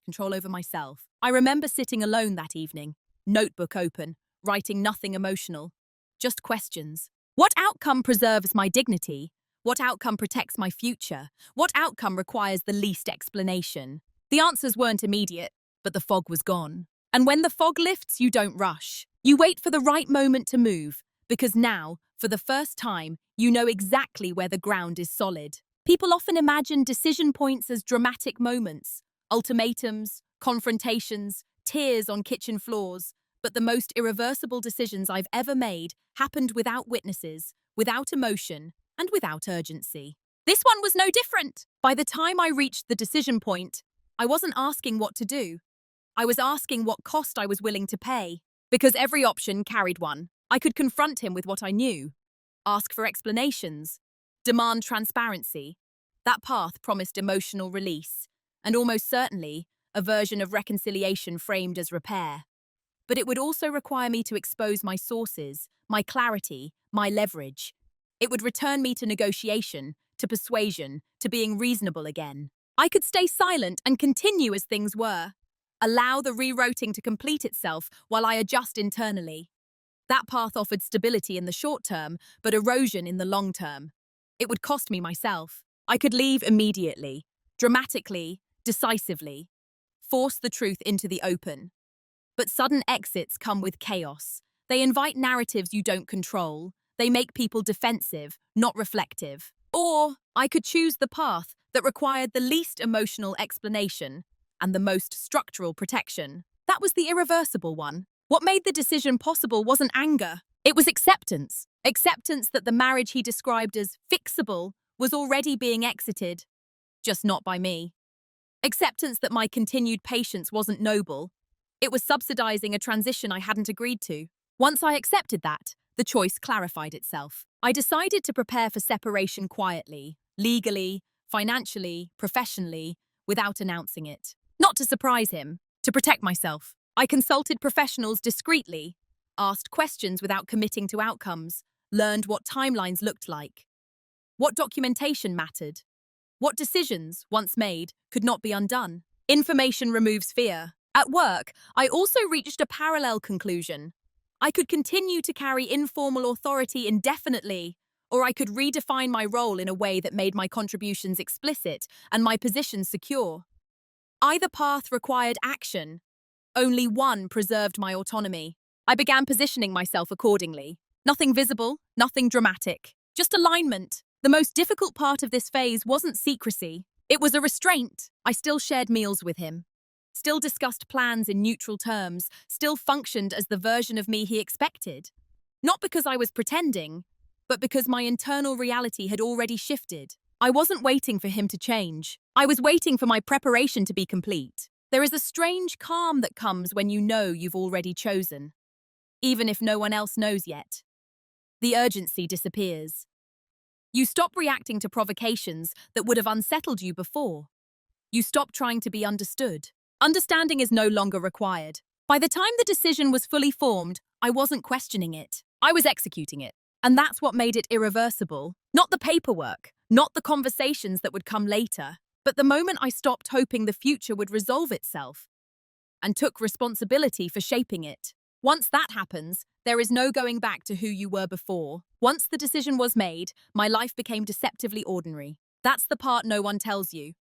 control over myself. I remember sitting alone that evening, notebook open, writing nothing emotional, just questions. What outcome preserves my dignity? What outcome protects my future? What outcome requires the least explanation? The answers weren't immediate, but the fog was gone. And when the fog lifts, you don't rush. You wait for the right moment to move, because now, for the first time, you know exactly where the ground is solid. People often imagine decision points as dramatic moments, ultimatums, confrontations, tears on kitchen floors. but the most irreversible decisions I've ever made happened without witnesses, without emotion, and without urgency. This one was no different. By the time I reached the decision point, I wasn't asking what to do. I was asking what cost I was willing to pay, because every option carried one. I could confront him with what I knew, ask for explanations, demand transparency. That path promised emotional release, and almost certainly a version of reconciliation framed as repair. But it would also require me to expose my sources, my clarity, my leverage. It would return me to negotiation, to persuasion, to being reasonable again. I could stay silent and continue as things were, allow the rewriting to complete itself while I adjust internally. That path offered stability in the short term, but erosion in the long term. It would cost me myself. I could leave immediately, dramatically, decisively, force the truth into the open. But sudden exits come with chaos. They invite narratives you don't control. They make people defensive, not reflective. Or I could choose the path that required the least emotional explanation and the most structural protection. That was the irreversible one. What made the decision possible wasn't anger. It was acceptance. Acceptance that the marriage he described as fixable was already being exited, just not by me. Acceptance that my continued patience wasn't noble. It was subsidizing a transition I hadn't agreed to. Once I accepted that, the choice clarified itself. I decided to prepare for separation quietly, legally, financially, professionally, without announcing it. Not to surprise him, to protect myself. I consulted professionals discreetly, asked questions without committing to outcomes, learned what timelines looked like, what documentation mattered, what decisions, once made, could not be undone. Information removes fear. At work, I also reached a parallel conclusion. I could continue to carry informal authority indefinitely, or I could redefine my role in a way that made my contributions explicit and my position secure. Either path required action. Only one preserved my autonomy. I began positioning myself accordingly. Nothing visible, nothing dramatic, just alignment. The most difficult part of this phase wasn't secrecy. It was a restraint. I still shared meals with him, still discussed plans in neutral terms, still functioned as the version of me he expected. Not because I was pretending, but because my internal reality had already shifted. I wasn't waiting for him to change. I was waiting for my preparation to be complete. There is a strange calm that comes when you know you've already chosen, even if no one else knows yet. The urgency disappears. You stop reacting to provocations that would have unsettled you before. You stop trying to be understood. Understanding is no longer required. By the time the decision was fully formed, I wasn't questioning it. I was executing it. And that's what made it irreversible. Not the paperwork, not the conversations that would come later, but the moment I stopped hoping the future would resolve itself and took responsibility for shaping it. Once that happens, there is no going back to who you were before. Once the decision was made, my life became deceptively ordinary. That's the part no one tells you.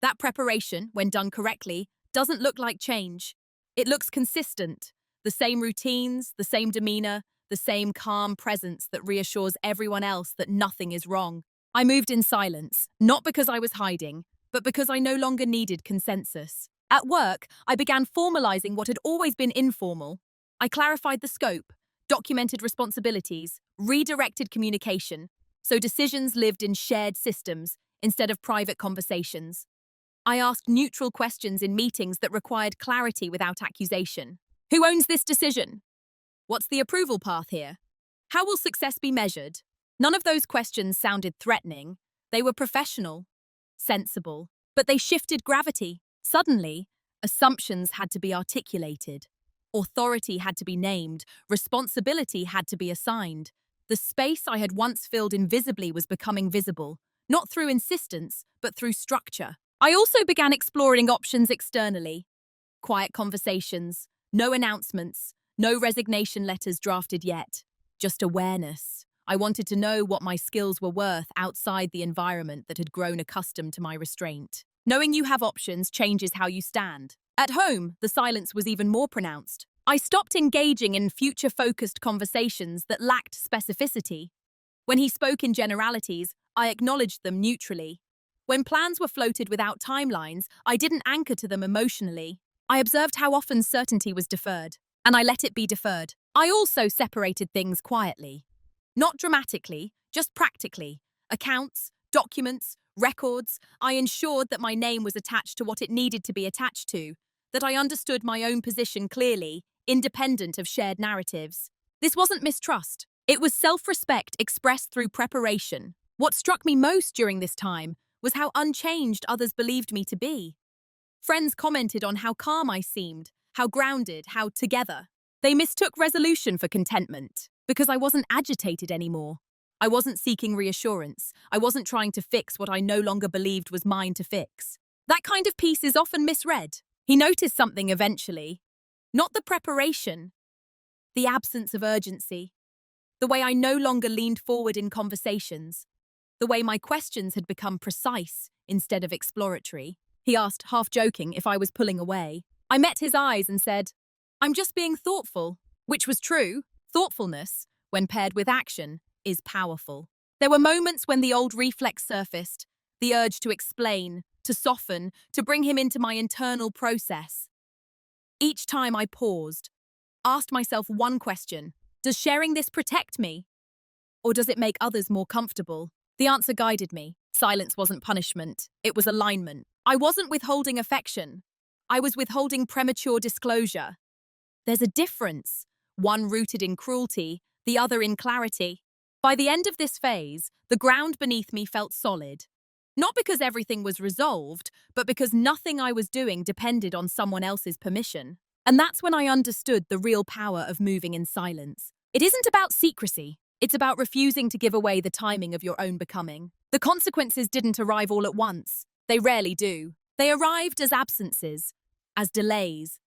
That preparation, when done correctly, doesn't look like change. It looks consistent. The same routines, the same demeanor, the same calm presence that reassures everyone else that nothing is wrong. I moved in silence, not because I was hiding, but because I no longer needed consensus. At work, I began formalizing what had always been informal. I clarified the scope, documented responsibilities, redirected communication, so decisions lived in shared systems instead of private conversations. I asked neutral questions in meetings that required clarity without accusation. Who owns this decision? What's the approval path here? How will success be measured? None of those questions sounded threatening. They were professional, sensible, but they shifted gravity. Suddenly, assumptions had to be articulated. Authority had to be named. Responsibility had to be assigned. The space I had once filled invisibly was becoming visible, not through insistence, but through structure. I also began exploring options externally. Quiet conversations, no announcements, no resignation letters drafted yet, just awareness. I wanted to know what my skills were worth outside the environment that had grown accustomed to my restraint. Knowing you have options changes how you stand. At home, the silence was even more pronounced. I stopped engaging in future-focused conversations that lacked specificity. When he spoke in generalities, I acknowledged them neutrally. When plans were floated without timelines, I didn't anchor to them emotionally. I observed how often certainty was deferred. and I let it be deferred. I also separated things quietly. Not dramatically, just practically. Accounts, documents, records. I ensured that my name was attached to what it needed to be attached to, that I understood my own position clearly, independent of shared narratives. This wasn't mistrust. It was self-respect expressed through preparation. What struck me most during this time was how unchanged others believed me to be. Friends commented on how calm I seemed, how grounded, how together. They mistook resolution for contentment, because I wasn't agitated anymore. I wasn't seeking reassurance. I wasn't trying to fix what I no longer believed was mine to fix. That kind of peace is often misread. He noticed something eventually. Not the preparation, the absence of urgency. The way I no longer leaned forward in conversations. The way my questions had become precise instead of exploratory. He asked, half joking, if I was pulling away. I met his eyes and said, "I'm just being thoughtful," which was true. Thoughtfulness, when paired with action, is powerful. There were moments when the old reflex surfaced, the urge to explain, to soften, to bring him into my internal process. Each time I paused, asked myself one question: does sharing this protect me? Or does it make others more comfortable? The answer guided me. Silence wasn't punishment, it was alignment. I wasn't withholding affection. I was withholding premature disclosure. There's a difference, one rooted in cruelty, the other in clarity. By the end of this phase, the ground beneath me felt solid. Not because everything was resolved, but because nothing I was doing depended on someone else's permission. And that's when I understood the real power of moving in silence. It isn't about secrecy. It's about refusing to give away the timing of your own becoming. The consequences didn't arrive all at once. They rarely do. They arrived as absences, as delays,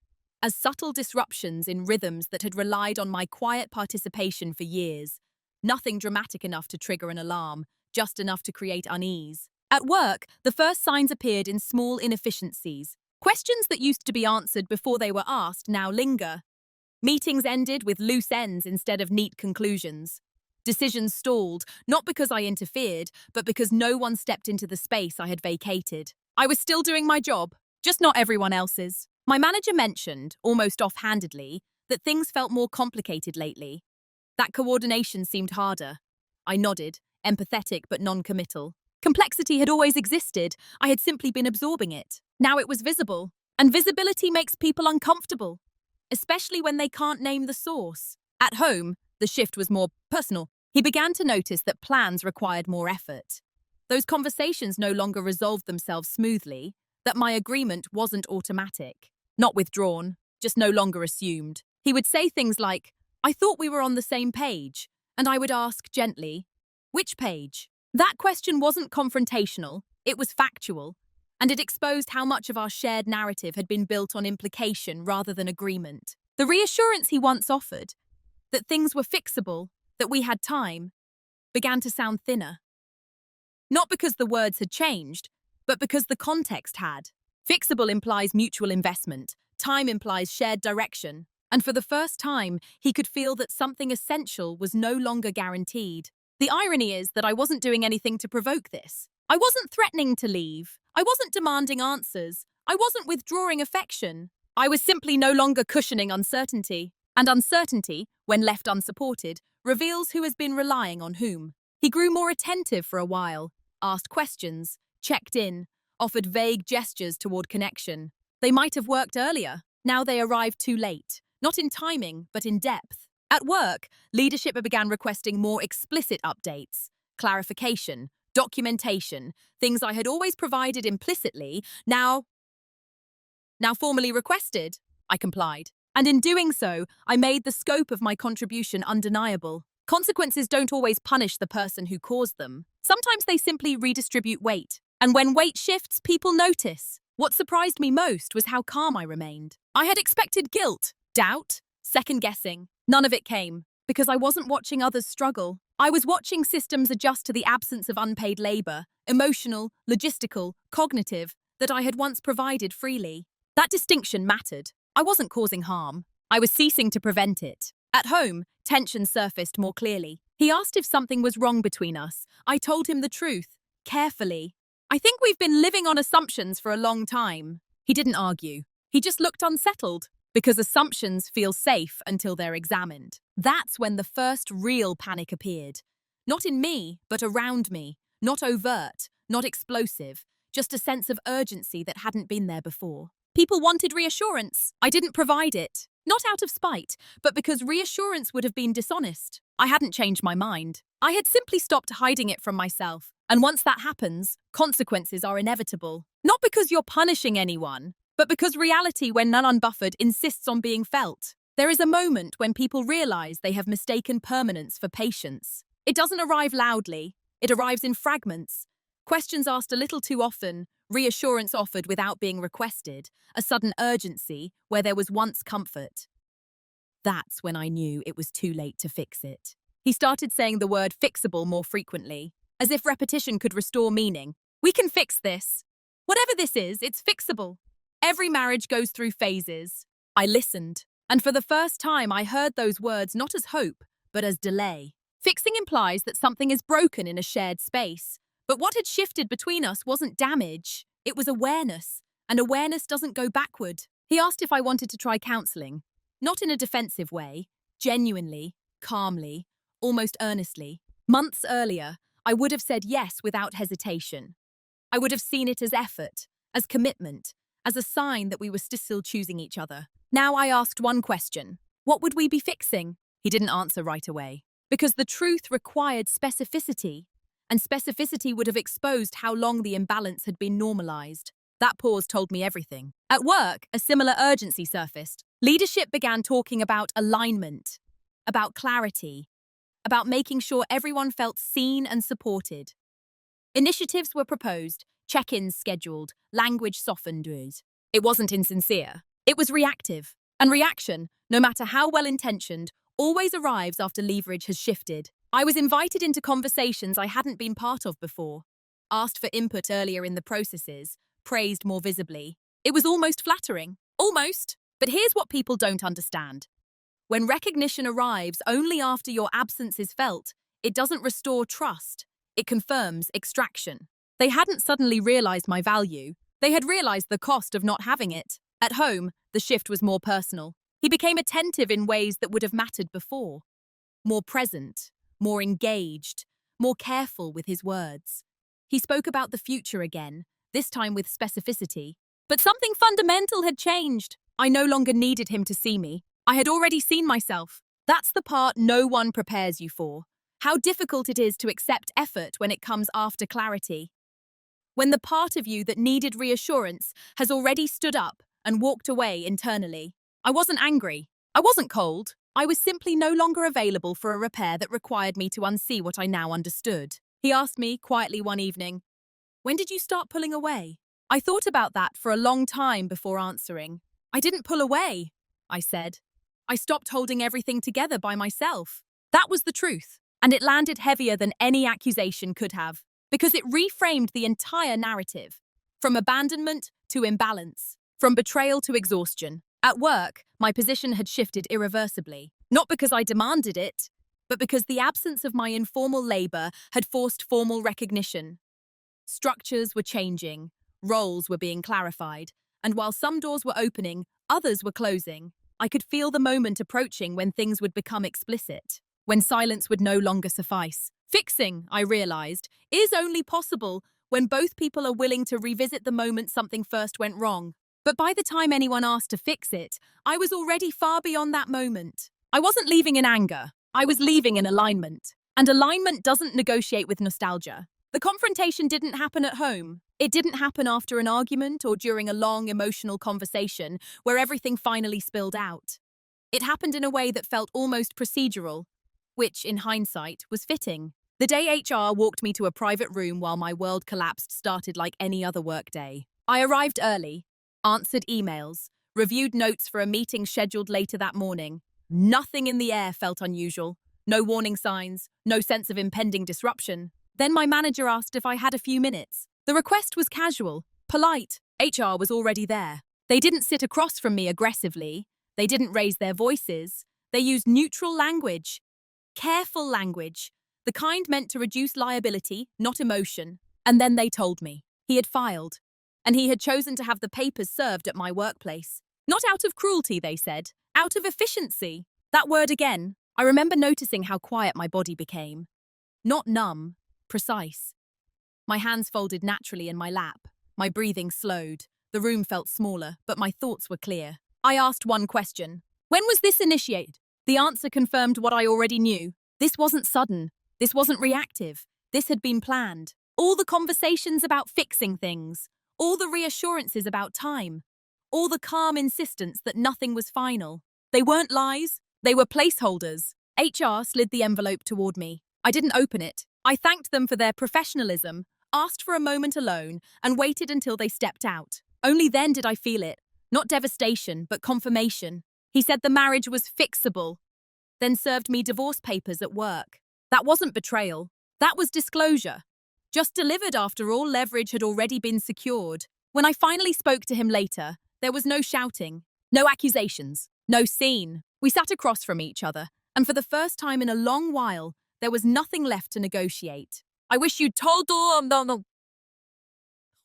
as subtle disruptions in rhythms that had relied on my quiet participation for years. Nothing dramatic enough to trigger an alarm, just enough to create unease. At work, the first signs appeared in small inefficiencies. Questions that used to be answered before they were asked now linger. Meetings ended with loose ends instead of neat conclusions. Decisions stalled, not because I interfered, but because no one stepped into the space I had vacated. I was still doing my job, just not everyone else's. My manager mentioned, almost offhandedly, that things felt more complicated lately. That coordination seemed harder. I nodded, empathetic but non-committal. Complexity had always existed. I had simply been absorbing it. Now it was visible. And visibility makes people uncomfortable, especially when they can't name the source. At home, the shift was more personal. He began to notice that plans required more effort. Those conversations no longer resolved themselves smoothly, that my agreement wasn't automatic. Not withdrawn, just no longer assumed. He would say things like, "I thought we were on the same page," and I would ask gently, "Which page?" That question wasn't confrontational, it was factual, and it exposed how much of our shared narrative had been built on implication rather than agreement. The reassurance he once offered, that things were fixable, that we had time, began to sound thinner. Not because the words had changed, but because the context had. Fixable implies mutual investment, time implies shared direction, and for the first time, he could feel that something essential was no longer guaranteed. The irony is that I wasn't doing anything to provoke this. I wasn't threatening to leave. I wasn't demanding answers. I wasn't withdrawing affection. I was simply no longer cushioning uncertainty. And uncertainty, when left unsupported, reveals who has been relying on whom. He grew more attentive for a while, asked questions, checked in, offered vague gestures toward connection. They might have worked earlier. Now they arrived too late, not in timing, but in depth. At work, leadership began requesting more explicit updates, clarification, documentation, things I had always provided implicitly, now formally requested. I complied. And in doing so, I made the scope of my contribution undeniable. Consequences don't always punish the person who caused them. Sometimes they simply redistribute weight. And when weight shifts, people notice. What surprised me most was how calm I remained. I had expected guilt, doubt, second-guessing. None of it came, because I wasn't watching others struggle. I was watching systems adjust to the absence of unpaid labor, emotional, logistical, cognitive, that I had once provided freely. That distinction mattered. I wasn't causing harm. I was ceasing to prevent it. At home, tension surfaced more clearly. He asked if something was wrong between us. I told him the truth, carefully. "I think we've been living on assumptions for a long time." He didn't argue. He just looked unsettled. because assumptions feel safe until they're examined. That's when the first real panic appeared. Not in me, but around me. Not overt, not explosive, just a sense of urgency that hadn't been there before. People wanted reassurance. I didn't provide it. Not out of spite, but because reassurance would have been dishonest. I hadn't changed my mind. I had simply stopped hiding it from myself. And once that happens, consequences are inevitable. Not because you're punishing anyone, but because reality, when none unbuffered, insists on being felt. There is a moment when people realize they have mistaken permanence for patience. It doesn't arrive loudly. It arrives in fragments. Questions asked a little too often, reassurance offered without being requested, a sudden urgency where there was once comfort. That's when I knew it was too late to fix it. He started saying the word fixable more frequently, as if repetition could restore meaning. We can fix this. Whatever this is, it's fixable. Every marriage goes through phases. I listened, and for the first time I heard those words not as hope, but as delay. Fixing implies that something is broken in a shared space. But what had shifted between us wasn't damage, it was awareness, and awareness doesn't go backward. He asked if I wanted to try counselling, not in a defensive way, genuinely, calmly, almost earnestly. Months earlier, I would have said yes without hesitation. I would have seen it as effort, as commitment, as a sign that we were still choosing each other. Now I asked one question. What would we be fixing? He didn't answer right away. Because the truth required specificity, and specificity would have exposed how long the imbalance had been normalized. That pause told me everything. At work, a similar urgency surfaced. Leadership began talking about alignment, about clarity, about making sure everyone felt seen and supported. Initiatives were proposed, check-ins scheduled, language softened. It wasn't insincere. It was reactive. And reaction, no matter how well-intentioned, always arrives after leverage has shifted. I was invited into conversations I hadn't been part of before, asked for input earlier in the processes, praised more visibly. It was almost flattering. Almost. But here's what people don't understand. When recognition arrives only after your absence is felt, it doesn't restore trust. It confirms extraction. They hadn't suddenly realized my value. They had realized the cost of not having it. At home, the shift was more personal. He became attentive in ways that would have mattered before. More present, more engaged, more careful with his words. He spoke about the future again, this time with specificity. But something fundamental had changed. I no longer needed him to see me. I had already seen myself. That's the part no one prepares you for. How difficult it is to accept effort when it comes after clarity. When the part of you that needed reassurance has already stood up and walked away internally. I wasn't angry. I wasn't cold. I was simply no longer available for a repair that required me to unsee what I now understood. He asked me quietly one evening, "When did you start pulling away?" I thought about that for a long time before answering. "I didn't pull away," I said. "I stopped holding everything together by myself." That was the truth, and it landed heavier than any accusation could have, because it reframed the entire narrative, from abandonment to imbalance, from betrayal to exhaustion. At work, my position had shifted irreversibly, not because I demanded it, but because the absence of my informal labor had forced formal recognition. Structures were changing, roles were being clarified, and while some doors were opening, others were closing. I could feel the moment approaching when things would become explicit, when silence would no longer suffice. Fixing, I realized, is only possible when both people are willing to revisit the moment something first went wrong. But by the time anyone asked to fix it, I was already far beyond that moment. I wasn't leaving in anger. I was leaving in alignment. And alignment doesn't negotiate with nostalgia. The confrontation didn't happen at home. It didn't happen after an argument or during a long emotional conversation where everything finally spilled out. It happened in a way that felt almost procedural, which, in hindsight, was fitting. The day HR walked me to a private room while my world collapsed started like any other workday. I arrived early, answered emails, reviewed notes for a meeting scheduled later that morning. Nothing in the air felt unusual. No warning signs, no sense of impending disruption. Then my manager asked if I had a few minutes. The request was casual, polite. HR was already there. They didn't sit across from me aggressively. They didn't raise their voices. They used neutral language. Careful language. The kind meant to reduce liability, not emotion. And then they told me. He had filed. And he had chosen to have the papers served at my workplace. Not out of cruelty, they said, out of efficiency. That word again. I remember noticing how quiet my body became. Not numb, precise. My hands folded naturally in my lap. My breathing slowed. The room felt smaller, but my thoughts were clear. I asked one question. When was this initiated? The answer confirmed what I already knew. This wasn't sudden. This wasn't reactive. This had been planned. All the conversations about fixing things. All the reassurances about time. All the calm insistence that nothing was final. They weren't lies. They were placeholders. HR slid the envelope toward me. I didn't open it. I thanked them for their professionalism, asked for a moment alone, and waited until they stepped out. Only then did I feel it. Not devastation, but confirmation. He said the marriage was fixable, then served me divorce papers at work. That wasn't betrayal. That was disclosure. Just delivered after all leverage had already been secured. When I finally spoke to him later, there was no shouting, no accusations, no scene. We sat across from each other, and for the first time in a long while, there was nothing left to negotiate. I wish you'd told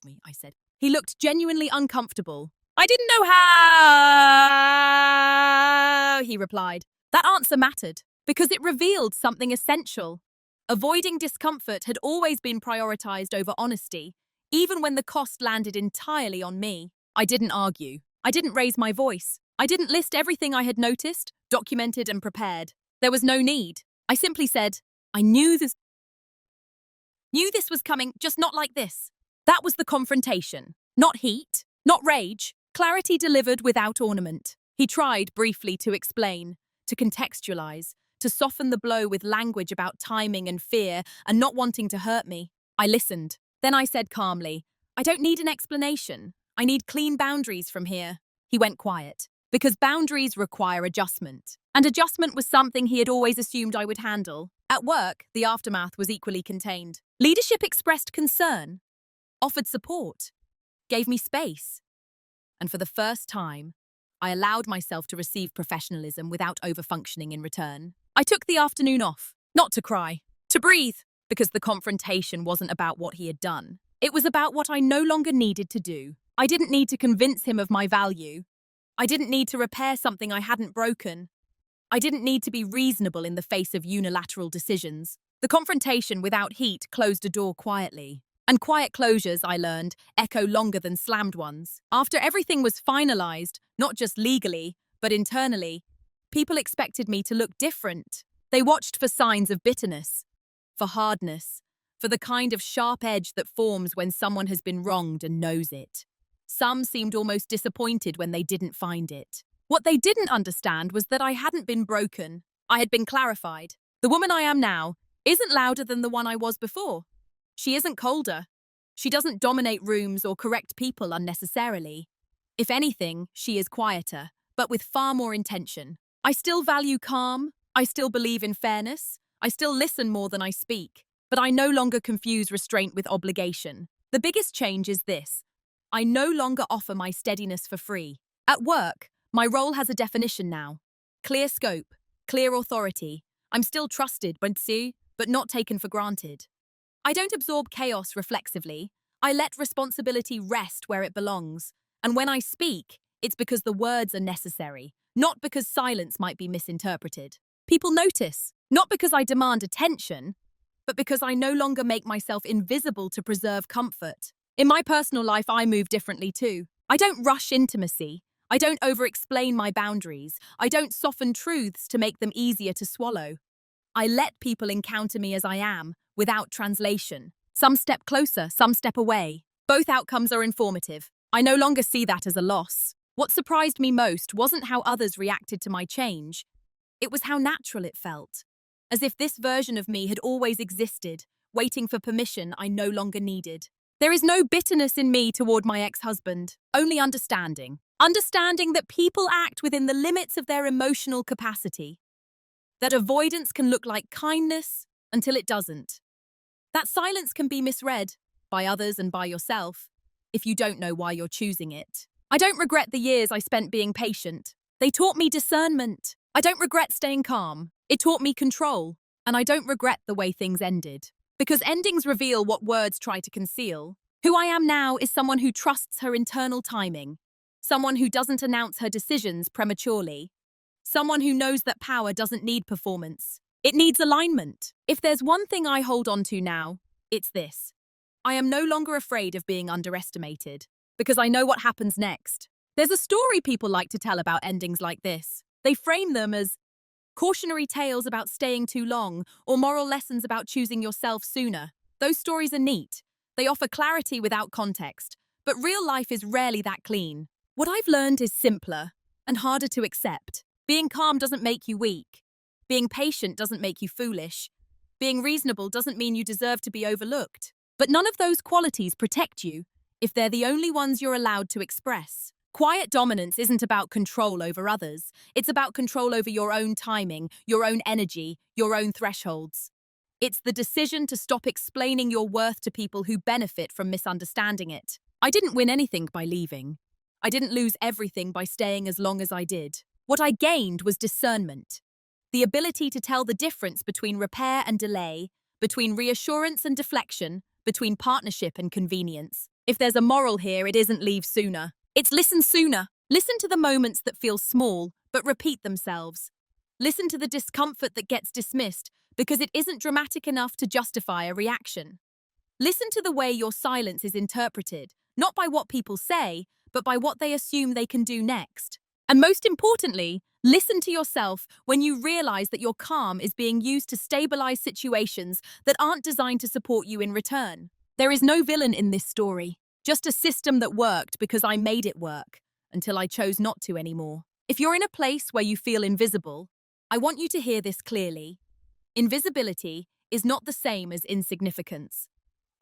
me, I said. He looked genuinely uncomfortable. I didn't know how, he replied. That answer mattered, because it revealed something essential. Avoiding discomfort had always been prioritized over honesty, even when the cost landed entirely on me. I didn't argue. I didn't raise my voice. I didn't list everything I had noticed, documented and prepared. There was no need. I simply said, I knew this was coming, just not like this. That was the confrontation. Not heat, not rage. Clarity delivered without ornament. He tried briefly to explain, to contextualize, to soften the blow with language about timing and fear and not wanting to hurt me. I listened. Then I said calmly, I don't need an explanation. I need clean boundaries from here. He went quiet, because boundaries require adjustment. And adjustment was something he had always assumed I would handle. At work, the aftermath was equally contained. Leadership expressed concern, offered support, gave me space. And for the first time, I allowed myself to receive professionalism without overfunctioning in return. I took the afternoon off, not to cry, to breathe, because the confrontation wasn't about what he had done. It was about what I no longer needed to do. I didn't need to convince him of my value. I didn't need to repair something I hadn't broken. I didn't need to be reasonable in the face of unilateral decisions. The confrontation without heat closed a door quietly. And quiet closures, I learned, echo longer than slammed ones. After everything was finalized, not just legally, but internally, people expected me to look different. They watched for signs of bitterness, for hardness, for the kind of sharp edge that forms when someone has been wronged and knows it. Some seemed almost disappointed when they didn't find it. What they didn't understand was that I hadn't been broken. I had been clarified. The woman I am now isn't louder than the one I was before. She isn't colder. She doesn't dominate rooms or correct people unnecessarily. If anything, she is quieter, but with far more intention. I still value calm. I still believe in fairness. I still listen more than I speak. But I no longer confuse restraint with obligation. The biggest change is this. I no longer offer my steadiness for free. At work, my role has a definition now. Clear scope, clear authority. I'm still trusted, but not taken for granted. I don't absorb chaos reflexively. I let responsibility rest where it belongs. And when I speak, it's because the words are necessary, not because silence might be misinterpreted. People notice, not because I demand attention, but because I no longer make myself invisible to preserve comfort. In my personal life, I move differently too. I don't rush intimacy. I don't over-explain my boundaries. I don't soften truths to make them easier to swallow. I let people encounter me as I am, without translation. Some step closer, some step away. Both outcomes are informative. I no longer see that as a loss. What surprised me most wasn't how others reacted to my change. It was how natural it felt. As if this version of me had always existed, waiting for permission I no longer needed. There is no bitterness in me toward my ex-husband, only understanding. Understanding that people act within the limits of their emotional capacity. That avoidance can look like kindness until it doesn't. That silence can be misread, by others and by yourself, if you don't know why you're choosing it. I don't regret the years I spent being patient. They taught me discernment. I don't regret staying calm. It taught me control. And I don't regret the way things ended. Because endings reveal what words try to conceal. Who I am now is someone who trusts her internal timing. Someone who doesn't announce her decisions prematurely. Someone who knows that power doesn't need performance. It needs alignment. If there's one thing I hold on to now, it's this. I am no longer afraid of being underestimated, because I know what happens next. There's a story people like to tell about endings like this. They frame them as cautionary tales about staying too long, or moral lessons about choosing yourself sooner. Those stories are neat. They offer clarity without context, but real life is rarely that clean. What I've learned is simpler and harder to accept. Being calm doesn't make you weak. Being patient doesn't make you foolish. Being reasonable doesn't mean you deserve to be overlooked. But none of those qualities protect you if they're the only ones you're allowed to express. Quiet dominance isn't about control over others. It's about control over your own timing, your own energy, your own thresholds. It's the decision to stop explaining your worth to people who benefit from misunderstanding it. I didn't win anything by leaving. I didn't lose everything by staying as long as I did. What I gained was discernment. The ability to tell the difference between repair and delay, between reassurance and deflection, between partnership and convenience. If there's a moral here, it isn't leave sooner. It's listen sooner. Listen to the moments that feel small, but repeat themselves. Listen to the discomfort that gets dismissed because it isn't dramatic enough to justify a reaction. Listen to the way your silence is interpreted, not by what people say, but by what they assume they can do next. And most importantly, listen to yourself when you realize that your calm is being used to stabilize situations that aren't designed to support you in return. There is no villain in this story, just a system that worked because I made it work, until I chose not to anymore. If you're in a place where you feel invisible, I want you to hear this clearly. Invisibility is not the same as insignificance.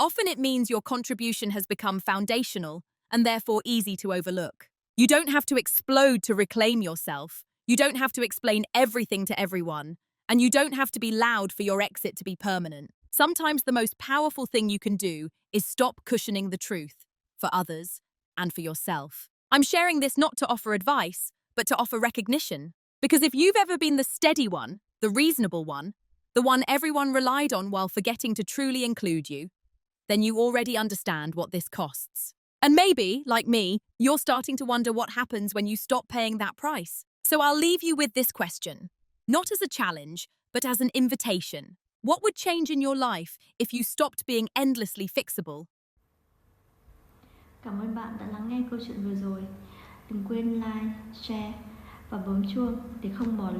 Often it means your contribution has become foundational and therefore easy to overlook. You don't have to explode to reclaim yourself. You don't have to explain everything to everyone. And you don't have to be loud for your exit to be permanent. Sometimes the most powerful thing you can do is stop cushioning the truth for others and for yourself. I'm sharing this not to offer advice, but to offer recognition. Because if you've ever been the steady one, the reasonable one, the one everyone relied on while forgetting to truly include you, then you already understand what this costs. And maybe, like me, you're starting to wonder what happens when you stop paying that price. So I'll leave you with this question, not as a challenge, but as an invitation. What would change in your life if you stopped being endlessly fixable? Cảm ơn bạn đã lắng nghe câu chuyện vừa rồi. Đừng quên like, share và bấm chuông để không bỏ lỡ